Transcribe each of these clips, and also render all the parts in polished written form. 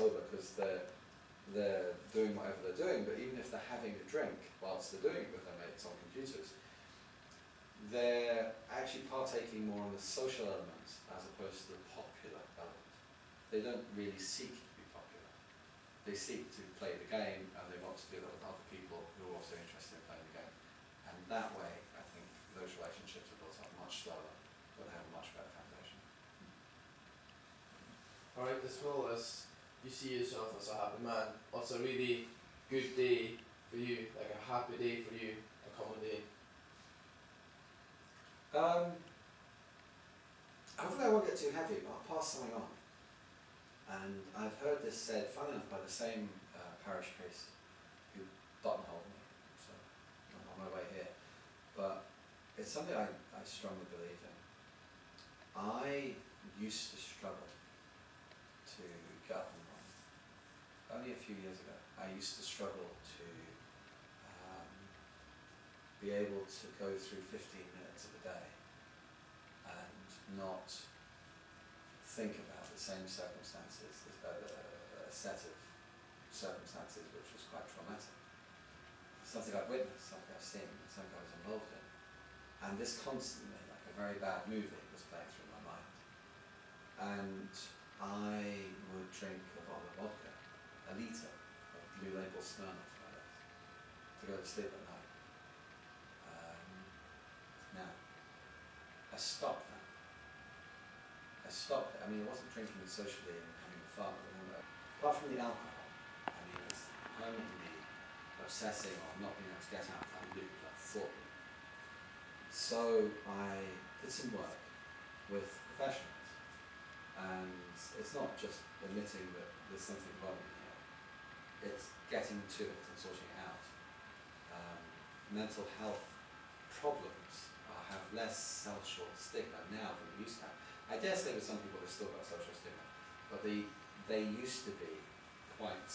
sober because they're doing whatever they're doing, but even if they're having a drink whilst they're doing it with their mates on computers, they're actually partaking more on the social elements as opposed to the popular element. They don't really seek to be popular. They seek to play the game, and they want to do that with other people who are also interested in playing the game. And that way, I think those relationships are built up much slower, but have a much better foundation. Alright, as well as you see yourself as a happy man, what's a really good day for you, like a happy day for you, a common day? Hopefully I won't get too heavy, but I'll pass something on. And I've heard this said, funnily enough, by the same parish priest who buttonholed me, so I'm on my way here. But it's something I strongly believe in. I used to struggle to get up and run. Only a few years ago, I used to struggle to be able to go through 15 minutes of a day and not think about the same circumstances, a set of circumstances which was quite traumatic. Something I've witnessed, something I've seen, something I was involved in. And this constantly, like a very bad movie, was playing through my mind. And I would drink a bottle of vodka, a litre of Blue Label Smirnoff, to go to sleep at night. Now, I stopped that. I stopped it. I mean, I wasn't drinking socially and having fun. Apart from the alcohol, I mean, it's permanently obsessing on not being able to get out of that loop, that thought loop. So I did some work with professionals, and it's not just admitting that there's something wrong here. It's getting to it and sorting it out. Mental health problems have less social stigma now than they used to have. I dare say with some people they've still got social stigma, but they used to be quite,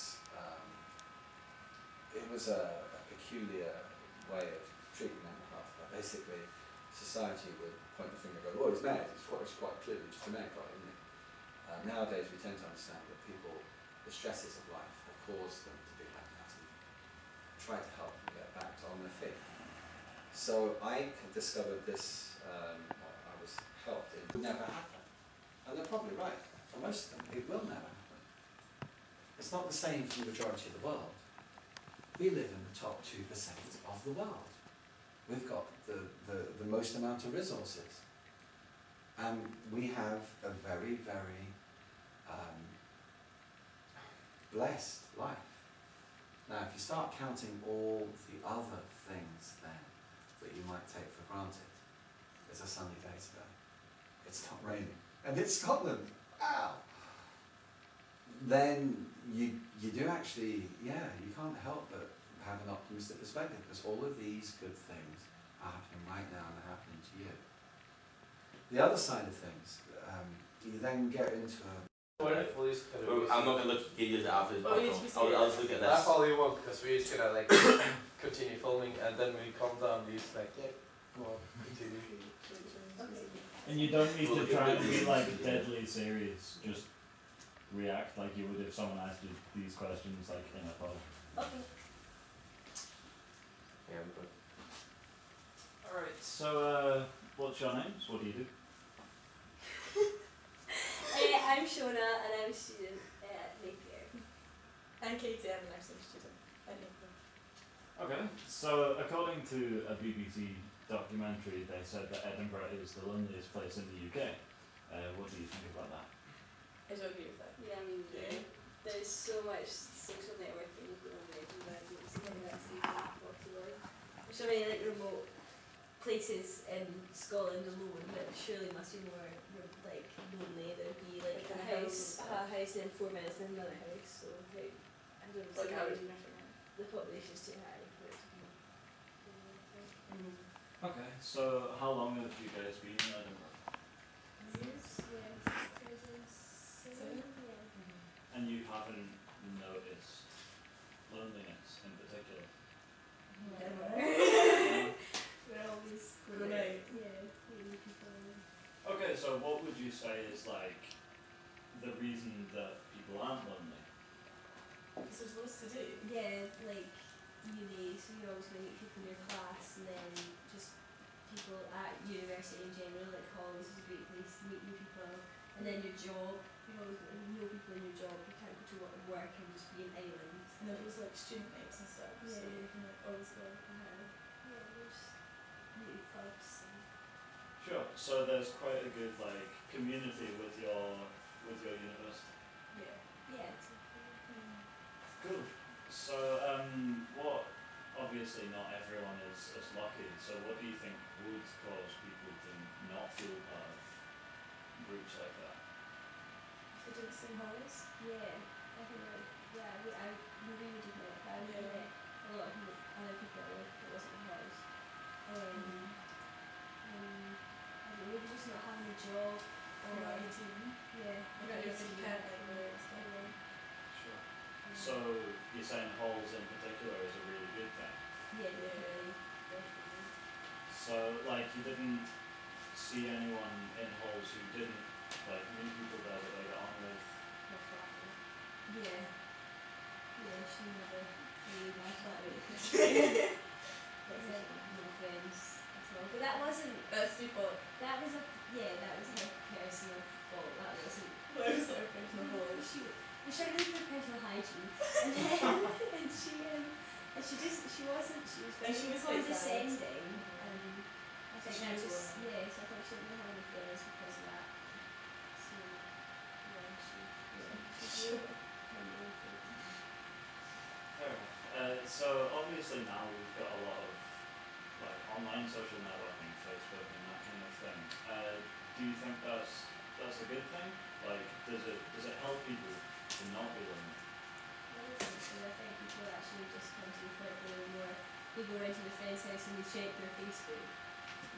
it was a peculiar way of treating mental health. But basically, society would point the finger and go, oh, he's mad, it's quite clearly just a mad guy, isn't he? Nowadays we tend to understand that people, the stresses of life have caused them to be like that and try to help them get back on their feet. So I discovered this, I was helped, it would never happen. And they're probably right. For most of them, it will never happen. It's not the same for the majority of the world. We live in the top 2% of the world. We've got the most amount of resources. And we have a very, very blessed life. Now, if you start counting all the other things then that you might take for granted, it's a sunny day today. It's not raining. And it's Scotland. Wow! Then you do actually, yeah, you can't help but have an optimistic perspective, because all of these good things are happening right now and they're happening to you. The other side of things, you then get into a... I'm not going to give you the after this. I'll just look at this. That's all you want, because we're just going to like continue filming, and then we come down and he's like, yeah, come on, continue. And you don't need to try and be like deadly serious, just react like you would if someone asked you these questions like in a pub. Okay. Yeah, but Alright, so what's your names? What do you do? I'm Shona and I'm a student at Napier. And Katie, I'm a nursing student at Napier. Okay, so according to a BBC documentary, they said that Edinburgh is the loneliest place in the UK. What do you think about that? I don't agree with that. Yeah, I mean, there's so much social networking going on in Edinburgh. I don't see how that's even possible. There's so many like remote places in Scotland alone that surely must be more like lonely. There'd be like a house and 4 minutes in another house. So I don't know. Like how would you the population's too high for it to be. Okay, so how long have you guys been in Edinburgh? Years, yeah, 2007. Yeah. And you haven't noticed loneliness in particular? Never. We're always going out. Yeah, meeting people. Okay, so what would you say is like the reason that people aren't lonely? to do. Yeah, like uni, so you're always going to meet people in your class, and then just people at university in general, like college is a great place to meet new people. And then your job, you're always going to know people in your job. You can't go to work and just be an island. And then there's like student mates and stuff, so Yeah. you can like always go. Yeah, there's new clubs and Sure. So there's quite a good like community with your university. Yeah. yeah, it's okay. Cool. So what? Obviously, not everyone is as lucky. So what do you think would cause people to not feel part of groups like that? If they do the same halls. Yeah, I think like, yeah, we really did not have Yeah. met a lot of other people that wasn't in house. I don't know, maybe just not having a job or Or like a team. yeah, You don't even think about like the stuff. Sure. So you're saying halls in particular is a really good thing. yeah, definitely. So like you didn't see anyone in halls who didn't like meet people there that they got on with. Yeah. Yeah, she never really liked that really. That's like no friends at all. But that wasn't, That's default. that was her personal fault. That wasn't, That was our personal halls. she was trying to do for personal hygiene. And then, she wasn't, she was And she very was quite sad. condescending. And I think She that was was, one. yeah, so I thought she didn't have any friends because of that. So, yeah, she's really kind of awful. Fair enough. So obviously now we've got a lot of like online social networking, Facebook and that kind of thing. Do you think that's a good thing? Like, does it help people to not be lonely? I don't think so. I think people actually just come to the point where more people go into a friend's house and they check their Facebook.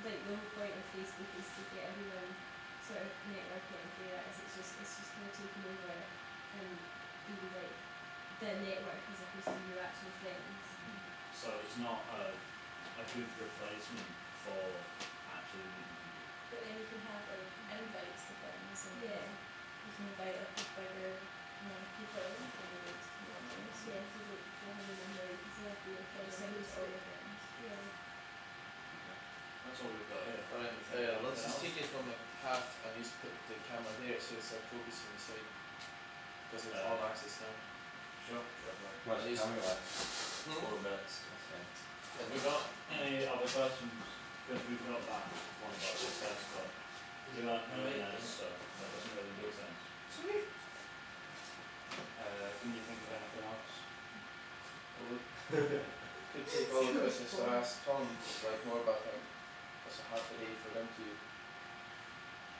Like the whole point of Facebook is to get everyone sort of networking through that. It's just kind of taking over and be like the network as opposed to your actual friends. So it's not a good replacement for actually meeting people. But then you can have like invites to things and Yeah. you can invite a bigger amount of people and maybe it's members. Yeah, if you don't have a number, you can still have to be a friend. Same with all your friends. Yeah. That's all we've got here. Right, let's just take it from like half and just put the camera there so it's like focusing the side. Because it's all access now. Sure. Well, At least- tell me like 4 minutes. And we got Any other questions? Because we've got that one about the test, but we aren't doing that, so that doesn't really make sense. Sweet. Can you think of anything else? could take all the questions to ask Tom like more about like what's a happy day for them to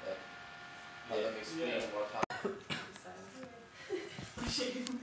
like have them explain Yeah. what happened. You should.